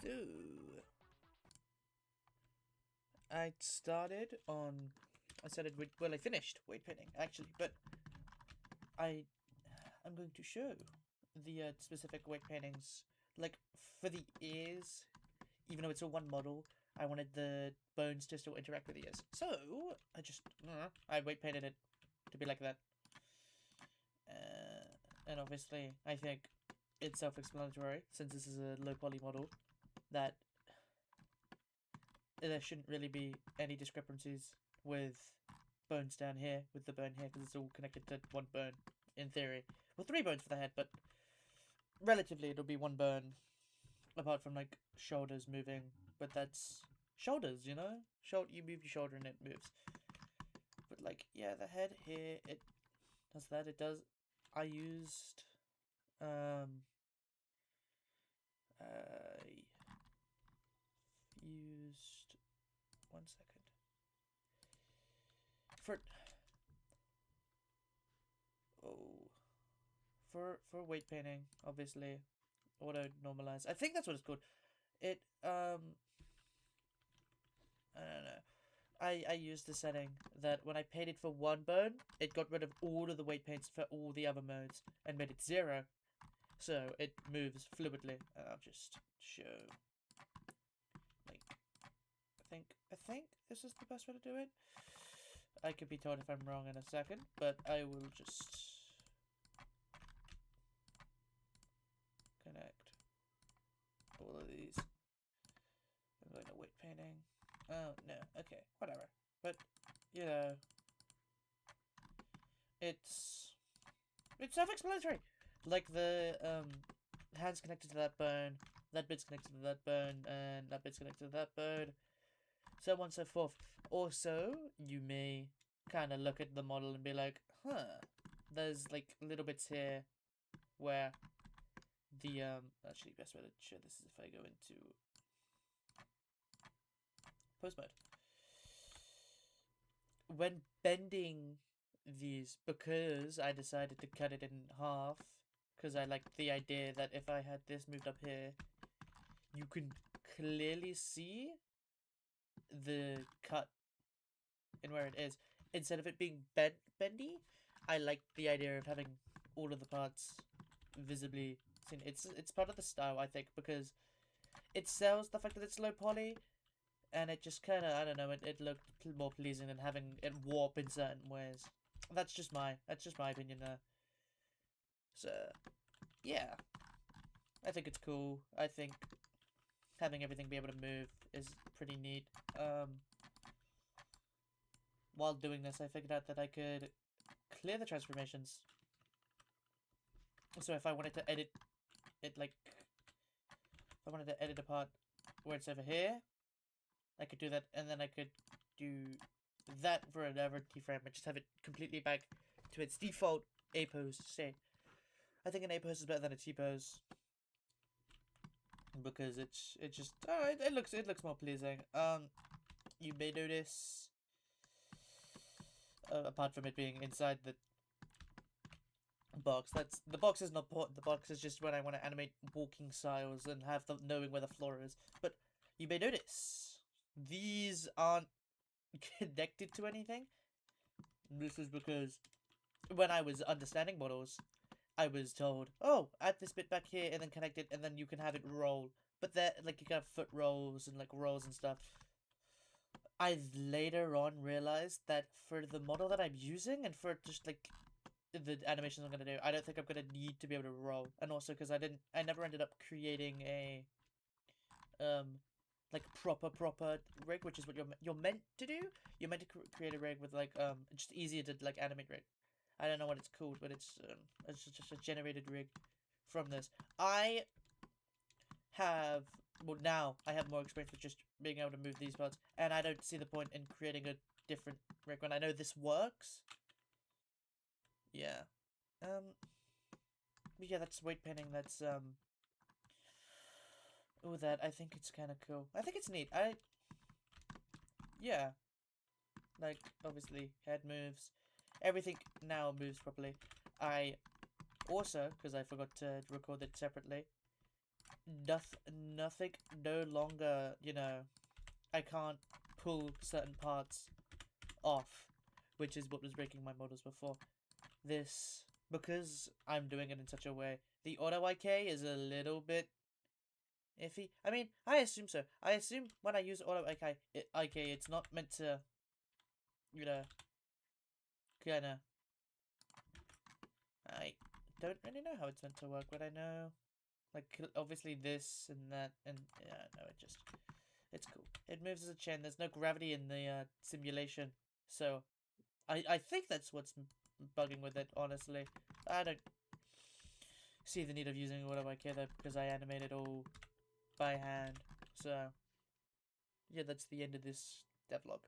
So, I started on. I started with. Well, I finished weight painting actually, but I. I'm going to show the specific weight paintings. Like for the ears, even though it's a one model, I wanted the bones to still interact with the ears. So I weight painted it to be like that. And obviously, I think it's self-explanatory since this is a low poly model that there shouldn't really be any discrepancies with bones down here with the bone here because it's all connected to one bone in theory. Well, three bones for the head, but relatively it'll be one bone apart from like shoulders moving. But that's shoulders, you know. You move your shoulder and it moves. But like yeah, the head here it does that. It does. I used I used 1 second for oh for weight painting, obviously auto normalize. I think that's what it's called. It I don't know. I used the setting that when I painted for one bone, it got rid of all of the weight paints for all the other modes and made it 0. So it moves fluidly. I'll just show. Like, I think this is the best way to do it. I could be told if I'm wrong in a second, but I will just connect all of these. I'm going to weight painting. Oh no, okay, whatever. But you know, it's self-explanatory. Like the hands connected to that bit's connected to that bone, and that bit's connected to that bone, so on and so forth. Also, you may kind of look at the model and be like, huh, there's like little bits here where the actually best way to show this is if I go into post mode. When bending these, because I decided to cut it in half, because I liked the idea that if I had this moved up here, you can clearly see the cut in where it is. Instead of it being bendy, I like the idea of having all of the parts visibly seen. It's part of the style, I think, because it sells the fact that it's low poly, and it just kind of, I don't know, it looked more pleasing than having it warp in certain ways. That's just my opinion there. So yeah, I think it's cool. I think having everything be able to move is pretty neat. While doing this, I figured out that I could clear the transformations. So if I wanted to edit it, like, if I wanted to edit a part where it's over here, I could do that, and then I could do that for another keyframe and just have it completely back to its default A pose state. I think an A pose is better than a T pose because it just it looks more pleasing. You may notice, apart from it being inside the box, the box is not important. The box is just when I want to animate walking styles and have them knowing where the floor is. But you may notice these aren't connected to anything. This is because when I was understanding models, I was told, oh, add this bit back here and then connect it and then you can have it roll. But there, like, you can have foot rolls and, like, rolls and stuff. I later on realized that for the model that I'm using and for just, like, the animations I'm going to do, I don't think I'm going to need to be able to roll. And also because I never ended up creating a, like, proper rig, which is what you're meant to do. You're meant to create a rig with, like, just easier to, like, animate rig. I don't know what it's called, but it's just a generated rig from this. I have, well, now I have more experience with just being able to move these parts, and I don't see the point in creating a different rig when I know this works. Yeah. Yeah, that's weight painting. That's oh, that I think it's kind of cool. I think it's neat. Yeah, like obviously head moves, everything now moves properly. I also, because I forgot to record it separately, nothing no longer, you know, I can't pull certain parts off, which is what was breaking my models before. This, because I'm doing it in such a way, the auto IK is a little bit iffy. I mean, I assume so. I assume when I use auto IK, it's not meant to, you know, kinda. I don't really know how it's meant to work, but I know, like, obviously this and that, and yeah, no, it's cool. It moves as a chain. There's no gravity in the simulation, so I think that's what's bugging with it. Honestly, I don't see the need of using auto IK though, because I animate it all by hand. So yeah, that's the end of this devlog.